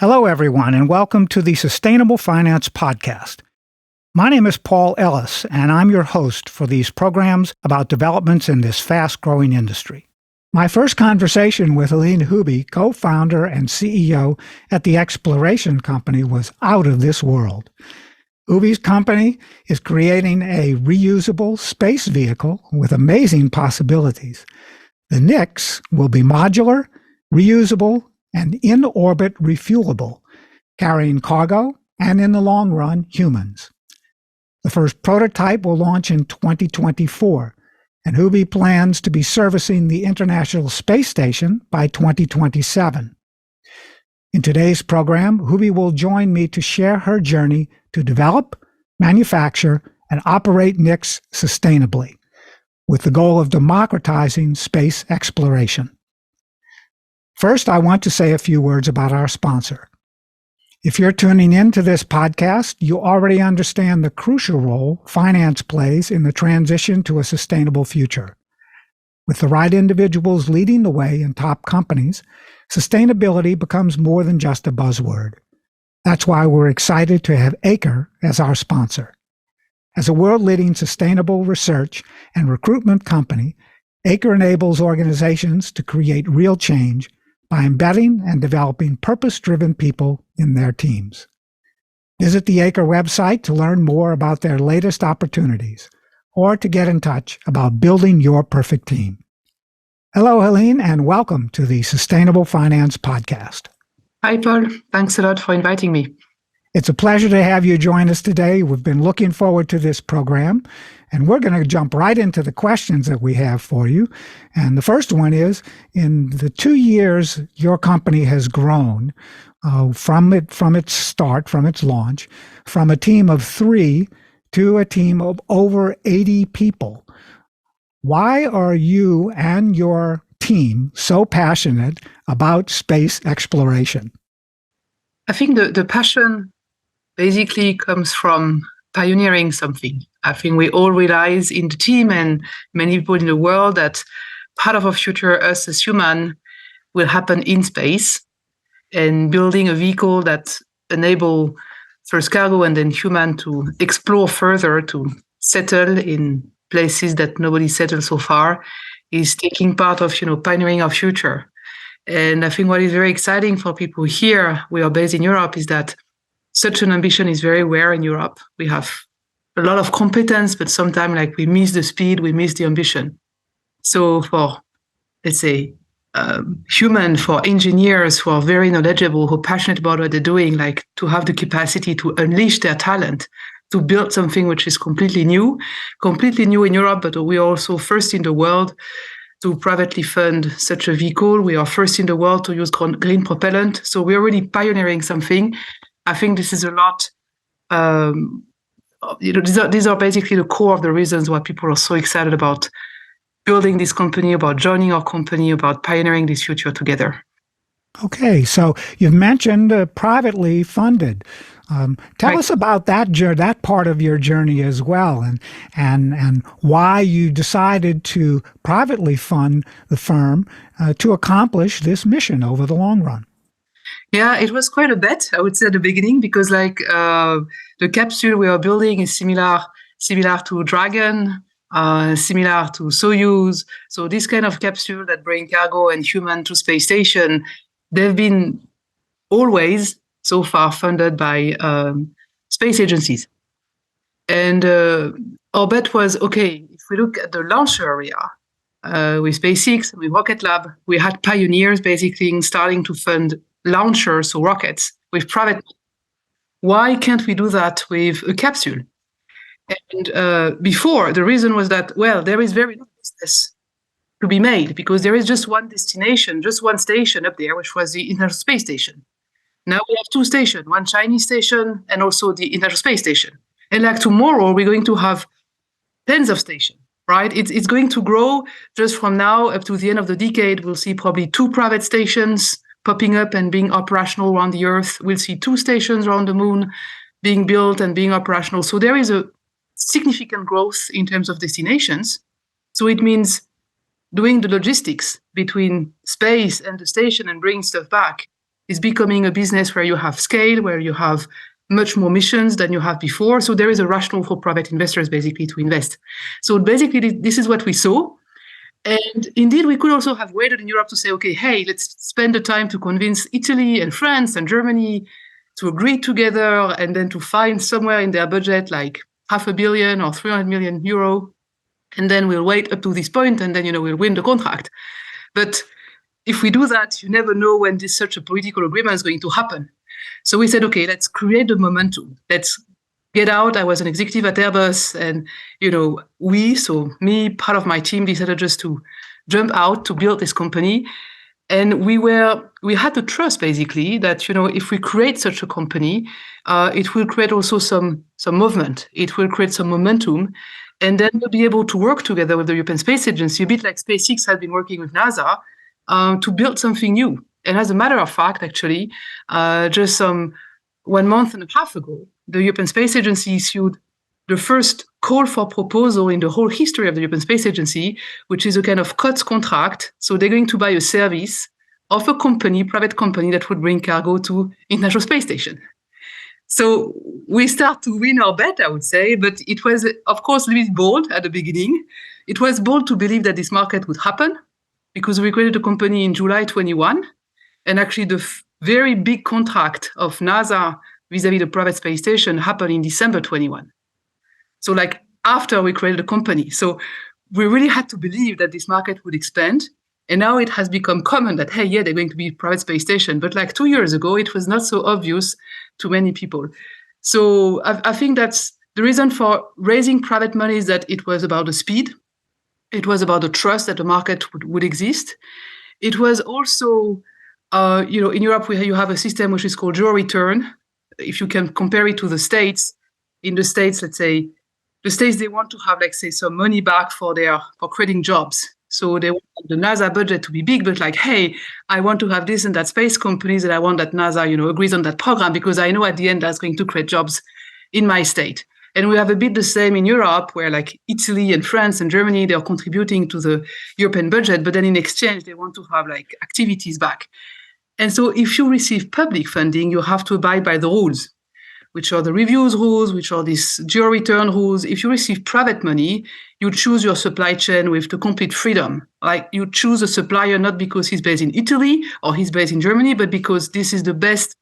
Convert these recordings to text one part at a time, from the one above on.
Hello, everyone, and welcome to the Sustainable Finance Podcast. My name is Paul Ellis, and I'm your host for these programs about developments in this fast-growing industry. My first conversation with Helene Huby, co-founder and CEO at the Exploration Company, was out of this world. Huby's company is creating a reusable space vehicle with amazing possibilities. The Nix will be modular, reusable, and in-orbit refuellable, carrying cargo and, in the long run, humans. The first prototype will launch in 2024, and Huby plans to be servicing the International Space Station by 2027. In today's program, Huby will join me to share her journey to develop, manufacture, and operate Nix sustainably, with the goal of democratizing space exploration. First, I want to say a few words about our sponsor. If you're tuning into this podcast, you already understand the crucial role finance plays in the transition to a sustainable future. With the right individuals leading the way in top companies, sustainability becomes more than just a buzzword. That's why we're excited to have Acre as our sponsor. As a world-leading sustainable research and recruitment company, Acre enables organizations to create real change by embedding and developing purpose-driven people in their teams. Visit the Acre website to learn more about their latest opportunities or to get in touch about building your perfect team. Hello, Helene, and welcome to the Sustainable Finance Podcast. Hi, Paul. Thanks a lot for inviting me. It's a pleasure to have you join us today. We've been looking forward to this program, and we're going to jump right into the questions that we have for you. And the first one is, in the 2 years your company has grown from its start, from its launch, from a team of 3 to a team of over 80 people. Why are you and your team so passionate about space exploration? I think the passion basically comes from pioneering something. I think we all realize in the team and many people in the world that part of our future, us as human, will happen in space, and building a vehicle that enable first cargo and then human to explore further, to settle in places that nobody settled so far, is taking part of pioneering our future. And I think what is very exciting for people here, we are based in Europe, is that such an ambition is very rare in Europe. We have a lot of competence, but sometimes we miss the speed, we miss the ambition. So for, let's say, for engineers who are very knowledgeable, who are passionate about what they're doing, to have the capacity to unleash their talent, to build something which is completely new in Europe, but we are also first in the world to privately fund such a vehicle. We are first in the world to use green propellant. So we're already pioneering something. I think this is a lot, these are basically the core of the reasons why people are so excited about building this company, about joining our company, about pioneering this future together. Okay, so you've mentioned privately funded. Tell us about that part of your journey as well, and why you decided to privately fund the firm to accomplish this mission over the long run. Yeah, it was quite a bet, I would say, at the beginning, because the capsule we are building is similar to Dragon, similar to Soyuz. So this kind of capsule that bring cargo and human to space station, they've been always so far funded by space agencies. And our bet was, okay, if we look at the launcher area, with SpaceX, with Rocket Lab, we had pioneers basically starting to fund launchers, so rockets, with private money. Why can't we do that with a capsule? And before, the reason was that, there is very little business to be made because there is just one destination, just one station up there, which was the International Space Station. Now we have 2 stations, one Chinese station and also the International Space Station. And tomorrow, we're going to have tens of stations, right? It's going to grow just from now up to the end of the decade. We'll see probably 2 private stations popping up and being operational around the Earth. We'll see 2 stations around the moon being built and being operational. So there is a significant growth in terms of destinations. So it means doing the logistics between space and the station and bringing stuff back is becoming a business where you have scale, where you have much more missions than you have before. So there is a rationale for private investors basically to invest. So basically, this is what we saw. And indeed, we could also have waited in Europe to say, okay, hey, let's spend the time to convince Italy and France and Germany to agree together and then to find somewhere in their budget like 500 million or 300 million euro. And then we'll wait up to this point and then, we'll win the contract. But if we do that, you never know when such a political agreement is going to happen. So we said, okay, let's create the momentum. Let's get out. I was an executive at Airbus, and me, part of my team, decided just to jump out to build this company. And we had to trust basically that if we create such a company, it will create also some movement. It will create some momentum, and then we'll be able to work together with the European Space Agency, a bit like SpaceX has been working with NASA, to build something new. And as a matter of fact, actually, just 1 month and a half ago, the European Space Agency issued the first call for proposal in the whole history of the European Space Agency, which is a kind of COTS contract. So they're going to buy a service of a private company that would bring cargo to International Space Station. So we start to win our bet, I would say, but it was, of course, a little bit bold at the beginning. It was bold to believe that this market would happen because we created a company in July 21, and actually the very big contract of NASA vis-a-vis the private space station happened in December 21. So after we created the company. So we really had to believe that this market would expand. And now it has become common that, hey, yeah, they're going to be private space station. But 2 years ago, it was not so obvious to many people. So I think that's the reason for raising private money, is that it was about the speed. It was about the trust that the market would exist. It was also, in Europe, you have a system which is called zero return. If you can compare it to the States, in the States, let's say, the States, they want to have, some money back for creating jobs. So they want the NASA budget to be big, but hey, I want to have this and that space companies, and I want that NASA, agrees on that program, because I know at the end that's going to create jobs in my state. And we have a bit the same in Europe, where Italy and France and Germany, they are contributing to the European budget, but then in exchange, they want to have activities back. And so if you receive public funding, you have to abide by the rules, which are the reviews rules, which are these zero return rules. If you receive private money, you choose your supply chain with the complete freedom. You choose a supplier not because he's based in Italy or he's based in Germany, but because this is the best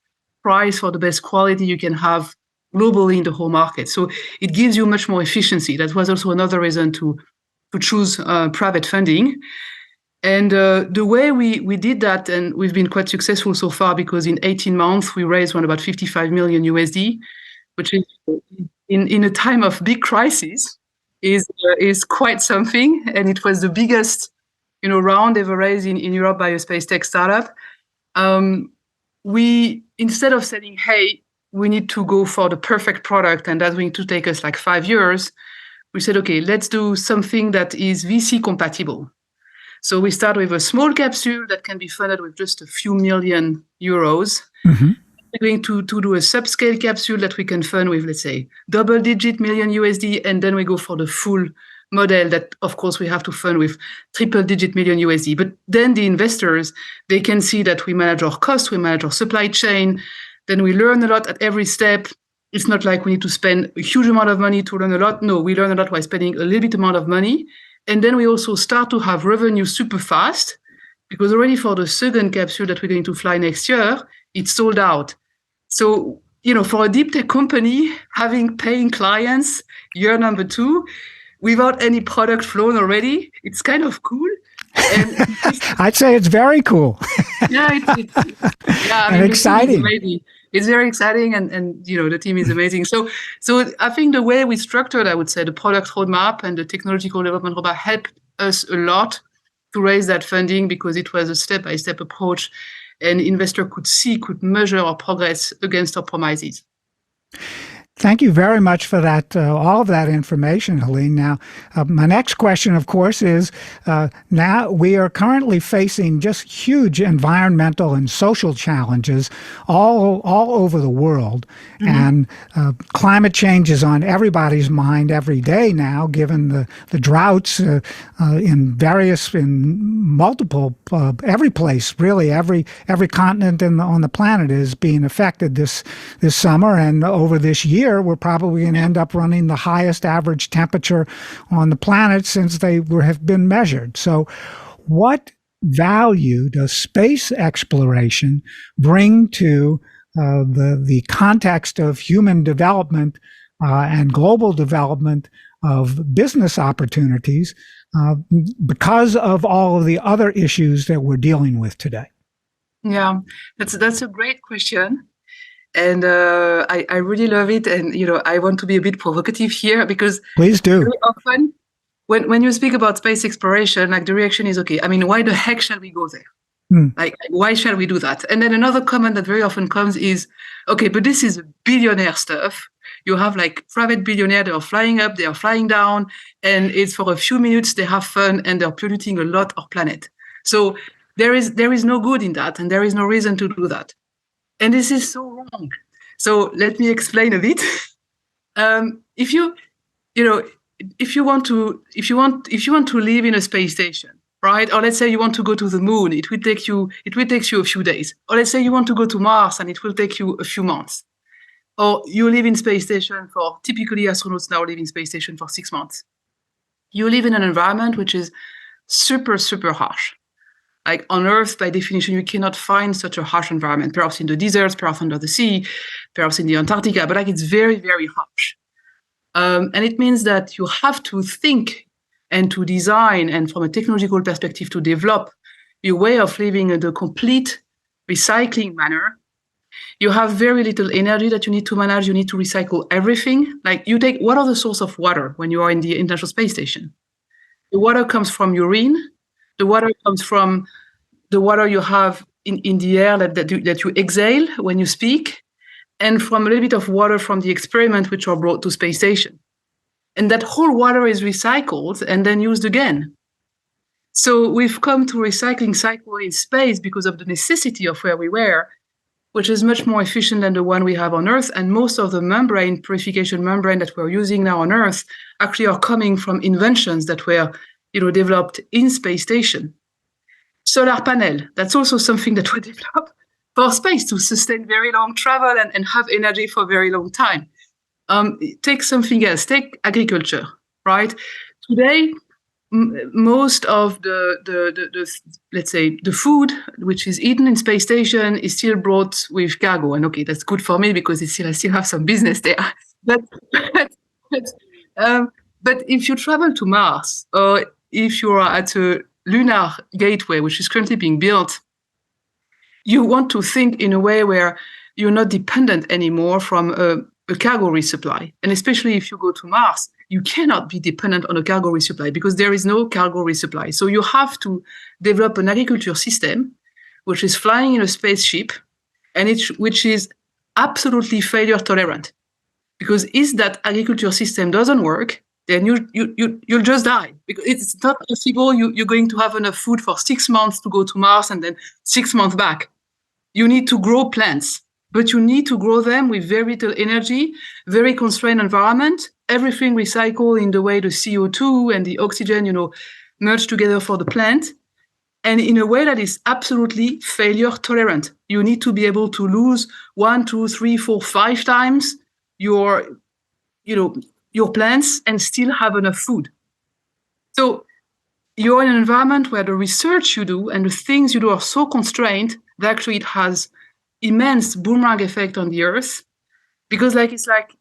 price for the best quality you can have globally in the whole market. So it gives you much more efficiency. That was also another reason to choose private funding. And the way we did that, and we've been quite successful so far, because in 18 months, we raised around about 55 million USD, which is in a time of big crisis is quite something. And it was the biggest, round ever raised in Europe by a space tech startup. We, instead of saying, hey, we need to go for the perfect product and that's going to take us 5 years, we said, okay, let's do something that is VC compatible. So we start with a small capsule that can be funded with just a few million euros. Mm-hmm. We're going to do a subscale capsule that we can fund with, let's say, double-digit million USD, and then we go for the full model that, of course, we have to fund with triple-digit million USD. But then the investors, they can see that we manage our costs, we manage our supply chain, then we learn a lot at every step. It's not like we need to spend a huge amount of money to learn a lot. No, we learn a lot by spending a little bit amount of money. And then we also start to have revenue super fast, because already for the second capsule that we're going to fly next year, it's sold out. So, for a deep tech company, having paying clients year number 2, without any product flown already, it's kind of cool. And I'd say it's very cool. And exciting. It's very exciting, and the team is amazing. So I think the way we structured, I would say, the product roadmap and the technological development roadmap helped us a lot to raise that funding, because it was a step-by-step approach, and investor could measure our progress against our promises. Thank you very much for that, all of that information, Helene. Now, my next question, of course, is now we are currently facing just huge environmental and social challenges all over the world. And climate change is on everybody's mind every day now, given the droughts in multiple, every place, really, every continent on the planet is being affected this summer and over this year. We're probably going to end up running the highest average temperature on the planet since they have been measured. So what value does space exploration bring to the context of human development and global development of business opportunities because of all of the other issues that we're dealing with today? Yeah, that's a great question. And I really love it. And, I want to be a bit provocative here because please do. Very often when you speak about space exploration, like the reaction is, okay, I mean, why the heck shall we go there? Like, why shall we do that? And then another comment that very often comes is, okay, but this is billionaire stuff. You have like private billionaires, they are flying up, they are flying down, and it's for a few minutes, they have fun, and they're polluting a lot of planet. So there is no good in that, and there is no reason to do that. And this is so wrong. So let me explain a bit. If you want to live in a space station, right? Or let's say you want to go to the moon, it will take you a few days. Or let's say you want to go to Mars and it will take you a few months. Or you live in space station typically astronauts now live in space station for 6 months. You live in an environment which is super, super harsh. Like on Earth, by definition, you cannot find such a harsh environment, perhaps in the deserts, perhaps under the sea, perhaps in the Antarctica, but it's very, very harsh. And it means that you have to think and to design, and from a technological perspective, to develop your way of living in a complete recycling manner. You have very little energy that you need to manage. You need to recycle everything. Like what are the source of water when you are in the International Space Station? The water comes from urine. The water comes from the water you have in the air that you exhale when you speak, and from a little bit of water from the experiment which are brought to space station. And that whole water is recycled and then used again. So we've come to a recycling cycle in space because of the necessity of where we were, which is much more efficient than the one we have on Earth. And most of the purification membrane that we're using now on Earth actually are coming from inventions that were developed in space station. Solar panel, that's also something that we developed for space to sustain very long travel and have energy for a very long time. Take something else, take agriculture, right? Today, most of the let's say the food which is eaten in space station is still brought with cargo. And okay, that's good for me because I still have some business there. But if you travel to Mars, or if you are at a lunar gateway, which is currently being built, you want to think in a way where you're not dependent anymore from a cargo resupply. And especially if you go to Mars, you cannot be dependent on a cargo resupply because there is no cargo resupply. So you have to develop an agriculture system which is flying in a spaceship and which is absolutely failure tolerant. Because if that agriculture system doesn't work, then you'll just die. Because it's not possible you're going to have enough food for 6 months to go to Mars and then 6 months back. You need to grow plants, but you need to grow them with very little energy, very constrained environment, everything recycled in the way the CO2 and the oxygen, merge together for the plant, and in a way that is absolutely failure tolerant. You need to be able to lose 1, 2, 3, 4, 5 times your plants and still have enough food. So you're in an environment where the research you do and the things you do are so constrained that actually it has immense boomerang effect on the Earth, because it's like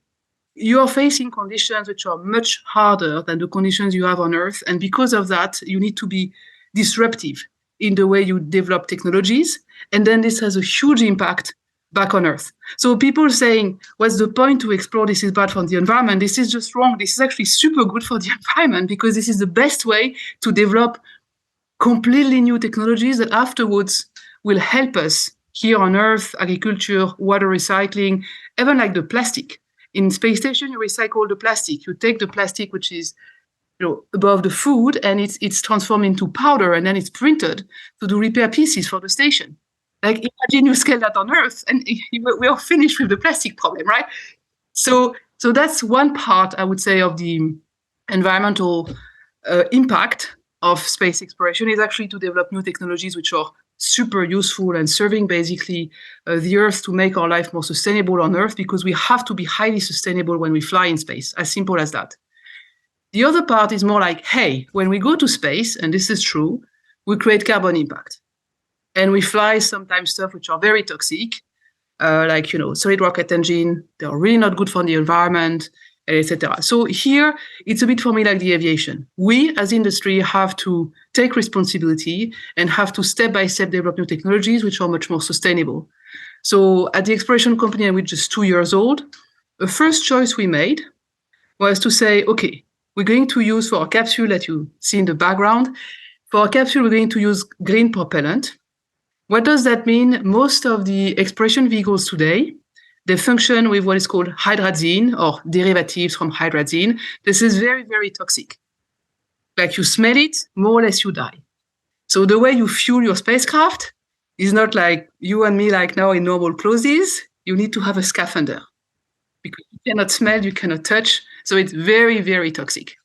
you're facing conditions which are much harder than the conditions you have on Earth. And because of that, you need to be disruptive in the way you develop technologies. And then this has a huge impact back on Earth. So people saying, what's the point to explore? This is bad for the environment. This is just wrong. This is actually super good for the environment because this is the best way to develop completely new technologies that afterwards will help us here on Earth, agriculture, water recycling, even like the plastic. In space station, you recycle the plastic. You take the plastic, which is above the food, and it's transformed into powder, and then it's printed to do repair pieces for the station. Like, imagine you scale that on Earth, and we are finished with the plastic problem, right? So that's one part, I would say, of the environmental impact of space exploration, is actually to develop new technologies which are super useful and serving basically the Earth to make our life more sustainable on Earth, because we have to be highly sustainable when we fly in space, as simple as that. The other part is more like, hey, when we go to space, and this is true, we create carbon impact. And we fly sometimes stuff which are very toxic, like, solid rocket engine. They're really not good for the environment, etc. So here, it's a bit for me like the aviation. We, as industry, have to take responsibility and have to step-by-step develop new technologies which are much more sustainable. So at the exploration company, which is 2 years old, the first choice we made was to say, okay, we're going to use, for our capsule that you see in the background, for our capsule, we're going to use green propellant. What does that mean? Most of the exploration vehicles today, they function with what is called hydrazine or derivatives from hydrazine. This is very, very toxic. Like, you smell it, more or less you die. So the way you fuel your spacecraft is not like you and me, like now in normal clothes. You need to have a scaphandre, because you cannot smell, you cannot touch. So it's very, very toxic.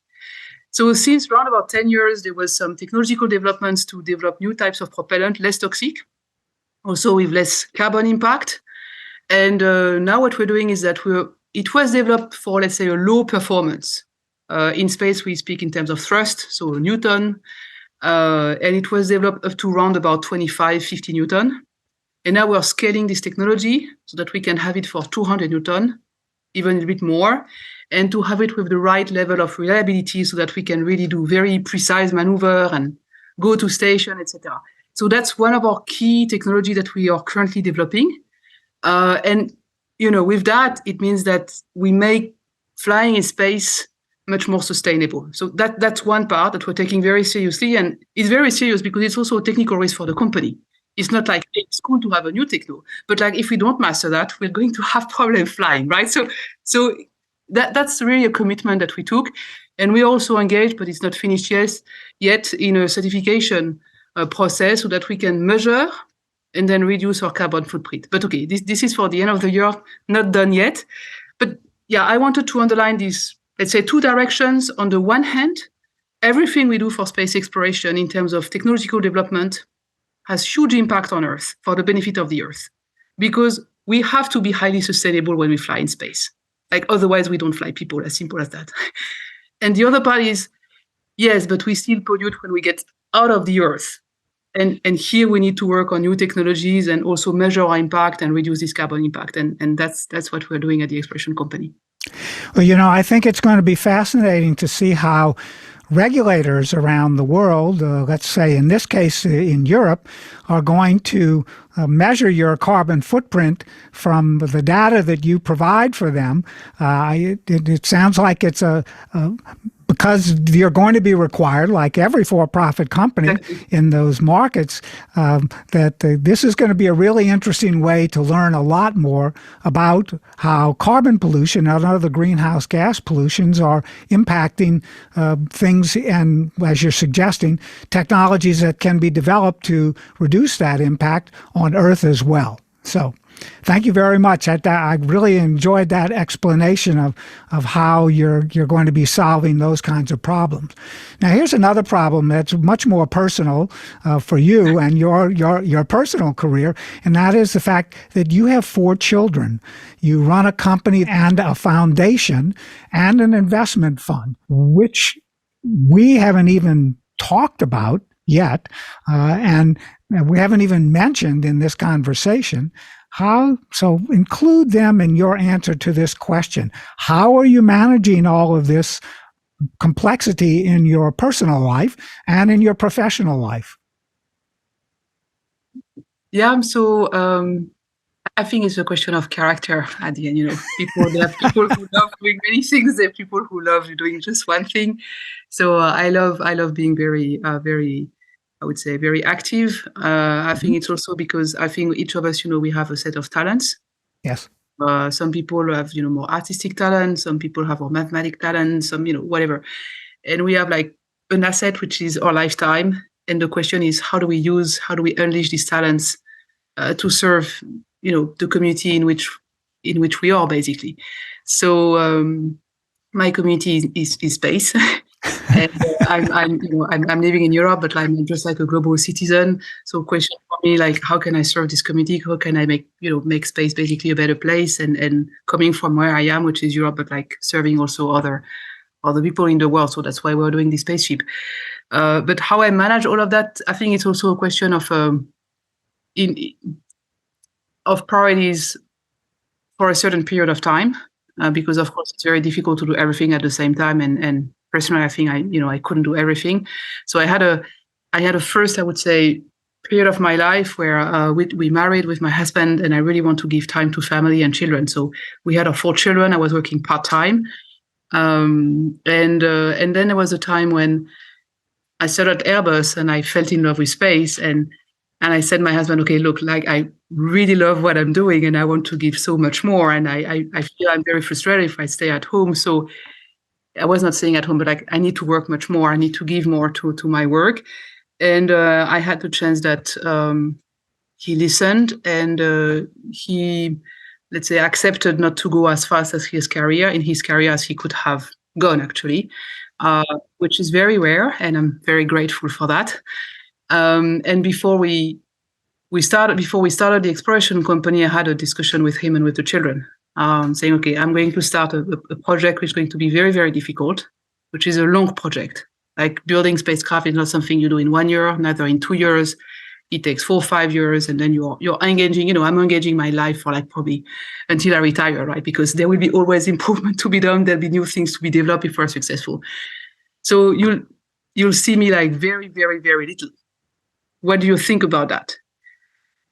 So since around about 10 years, there was some technological developments to develop new types of propellant, less toxic, also with less carbon impact. And now what we're doing is that it was developed for, let's say, a low performance. In space, we speak in terms of thrust, so Newton, and it was developed up to around about 25, 50 Newton. And now we're scaling this technology so that we can have it for 200 Newton, even a bit more, and to have it with the right level of reliability so that we can really do very precise maneuver and go to station, etc. So that's one of our key technology that we are currently developing. And with that, it means that we make flying in space much more sustainable. So that's one part that we're taking very seriously, and it's very serious because it's also a technical risk for the company. It's not like, hey, it's cool to have a new techno, but like, if we don't master that, we're going to have problem flying, right? So that's really a commitment that we took, and we also engaged, but it's not finished yet in a certification process so that we can measure and then reduce our carbon footprint. But okay, this is for the end of the year, not done yet. But yeah, I wanted to underline these, let's say, two directions. On the one hand, everything we do for space exploration in terms of technological development has huge impact on Earth for the benefit of the Earth, because we have to be highly sustainable when we fly in space. Like, otherwise we don't fly people, as simple as that. And the other part is, yes, but we still pollute when we get out of the Earth. And here we need to work on new technologies and also measure our impact and reduce this carbon impact. And that's what we're doing at the exploration company. Well, I think it's going to be fascinating to see how regulators around the world, let's say in this case in Europe, are going to measure your carbon footprint from the data that you provide for them. It sounds like it's because you're going to be required, like every for-profit company in those markets, that this is going to be a really interesting way to learn a lot more about how carbon pollution and other greenhouse gas pollutions are impacting things, and, as you're suggesting, technologies that can be developed to reduce that impact on Earth as well. So thank you very much. I really enjoyed that explanation of how you're going to be solving those kinds of problems. Now, here's another problem that's much more personal for you and your personal career, and that is the fact that you have 4 children. You run a company and a foundation and an investment fund, which we haven't even talked about yet, and we haven't even mentioned in this conversation. So include them in your answer to this question. How are you managing all of this complexity in your personal life and in your professional life? Yeah, so I think it's a question of character at the end. There are people who love doing many things. There are people who love doing just one thing. So I love being very, I would say, very active. I think it's also because I think each of us, we have a set of talents. Yes. Some people have, more artistic talent. Some people have more mathematic talent. Some, whatever. And we have like an asset, which is our lifetime. And the question is, how do we unleash these talents to serve, the community in which we are, basically. So my community is space. And I'm living in Europe, but I'm just like a global citizen. So question for me, like, how can I serve this community? How can I make space basically a better place? And coming from where I am, which is Europe, but like serving also other people in the world. So that's why we're doing this spaceship. But how I manage all of that, I think it's also a question of priorities for a certain period of time, because of course it's very difficult to do everything at the same time. And personally, I think I couldn't do everything. So I had a first, I would say, period of my life where we married with my husband, and I really want to give time to family and children. So we had our 4 children. I was working part-time. And then there was a time when I started Airbus and I felt in love with space, and I said to my husband, okay, look, like I really love what I'm doing and I want to give so much more. And I feel I'm very frustrated if I stay at home. So I was not staying at home, but like I need to work much more. I need to give more to my work. And I had the chance that he listened, and he, let's say, accepted not to go as fast as in his career as he could have gone, actually, which is very rare, and I'm very grateful for that. And before we started the exploration company, I had a discussion with him and with the children, saying, okay, I'm going to start a project which is going to be very, very difficult, which is a long project. Like building spacecraft is not something you do in 1 year, neither in 2 years. It takes 4 or 5 years, and then you're engaging. I'm engaging my life for like probably until I retire, right? Because there will be always improvement to be done. There'll be new things to be developed if we're successful. So you'll see me like very, very, very little. What do you think about that?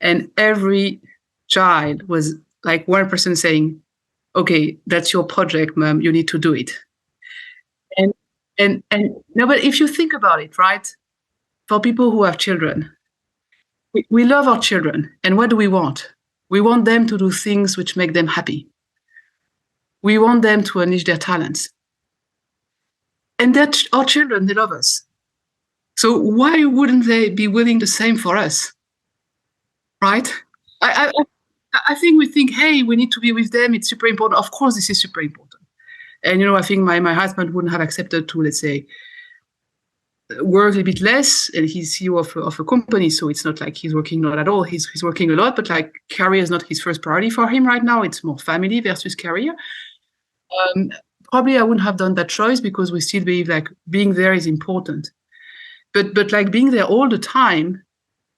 And every child was like 1% saying, okay, that's your project, Mom, you need to do it. And no, but if you think about it, right, for people who have children, we love our children. And what do we want? We want them to do things which make them happy. We want them to unleash their talents. And that our children, they love us. So why wouldn't they be willing the same for us? Right? I think we think, hey, we need to be with them. It's super important. Of course, this is super important. And, I think my husband wouldn't have accepted to, let's say, work a bit less. And he's CEO of a company. So it's not like he's working not at all. He's working a lot, but like career is not his first priority for him right now. It's more family versus career. Probably I wouldn't have done that choice because we still believe like being there is important. But like being there all the time,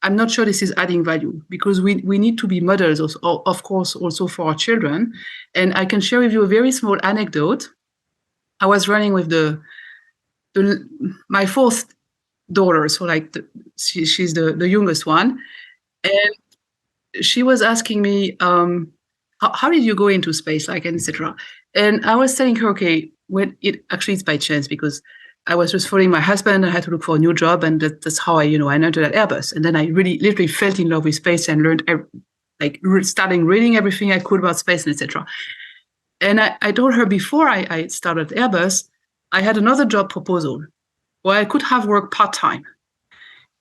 I'm not sure this is adding value, because we need to be mothers, also, of course, also for our children. And I can share with you a very small anecdote. I was running with my 4th daughter, so like she's the youngest one, and she was asking me, how did you go into space, like, etc. And I was telling her, okay, it's by chance, because I was just following my husband. I had to look for a new job, and that's how I entered at Airbus. And then I really literally fell in love with space and learned, starting reading everything I could about space, and etc. And I told her before I started Airbus, I had another job proposal where I could have worked part-time.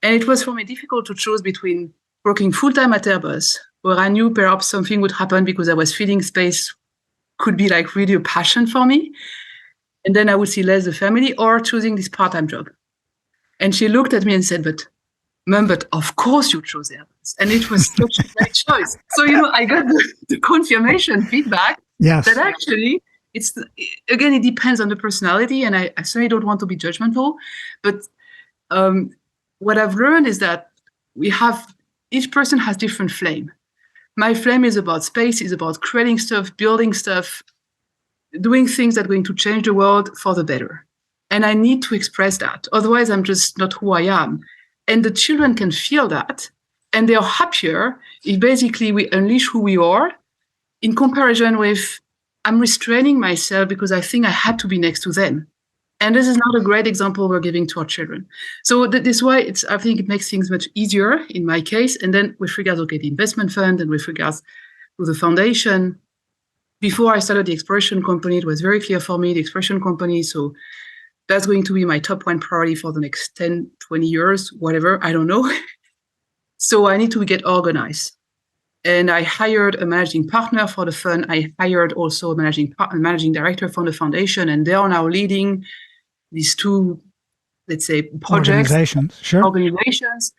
And it was for me difficult to choose between working full-time at Airbus, where I knew perhaps something would happen because I was feeling space could be like really a passion for me, and then I would see less the family, or choosing this part-time job. And she looked at me and said, but Mom, but of course you chose Airbus. And it was such a great choice. So, I got the confirmation feedback that actually it depends on the personality. And I certainly don't want to be judgmental. But what I've learned is that each person has different flame. My flame is about space, is about creating stuff, building stuff, doing things that are going to change the world for the better. And I need to express that. Otherwise, I'm just not who I am. And the children can feel that. And they are happier if basically we unleash who we are, in comparison with, I'm restraining myself because I think I had to be next to them. And this is not a great example we're giving to our children. So this is why I think it makes things much easier in my case. And then with regards to the investment fund and with regards to the foundation, before I started the exploration company, it was very clear for me, the exploration company. So that's going to be my top one priority for the next 10, 20 years, whatever, I don't know. So I need to get organized. And I hired a managing partner for the fund. I hired also a managing director for the foundation. And they are now leading these two, let's say, projects. Organizations.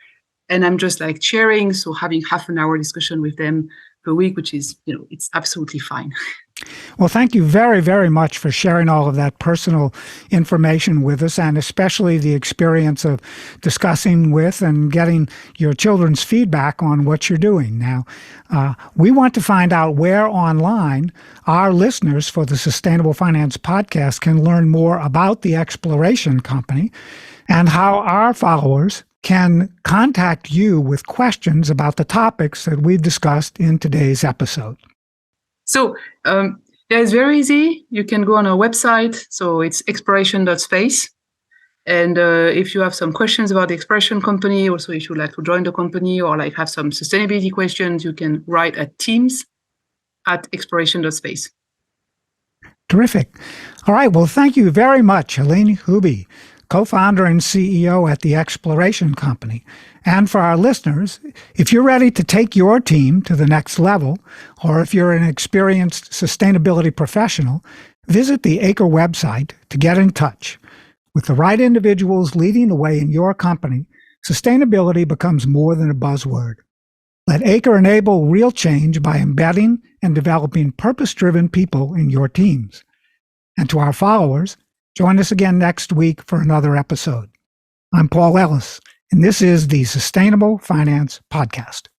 And I'm just like chairing. So having half an hour discussion with them per week, which is, it's absolutely fine. Well, thank you very, very much for sharing all of that personal information with us, and especially the experience of discussing with and getting your children's feedback on what you're doing. Now, we want to find out where online our listeners for the Sustainable Finance Podcast can learn more about the Exploration Company and how our followers can contact you with questions about the topics that we've discussed in today's episode. So it's very easy. You can go on our website. So it's exploration.space. And if you have some questions about the Exploration Company, also if you'd like to join the company or like have some sustainability questions, you can write at teams@exploration.space. Terrific. All right. Well, thank you very much, Helene Huby, co-founder and CEO at the Exploration Company. And for our listeners, if you're ready to take your team to the next level, or if you're an experienced sustainability professional, visit the Acre website to get in touch. With the right individuals leading the way in your company, sustainability becomes more than a buzzword. Let Acre enable real change by embedding and developing purpose-driven people in your teams. And to our followers, join us again next week for another episode. I'm Paul Ellis, and this is the Sustainable Finance Podcast.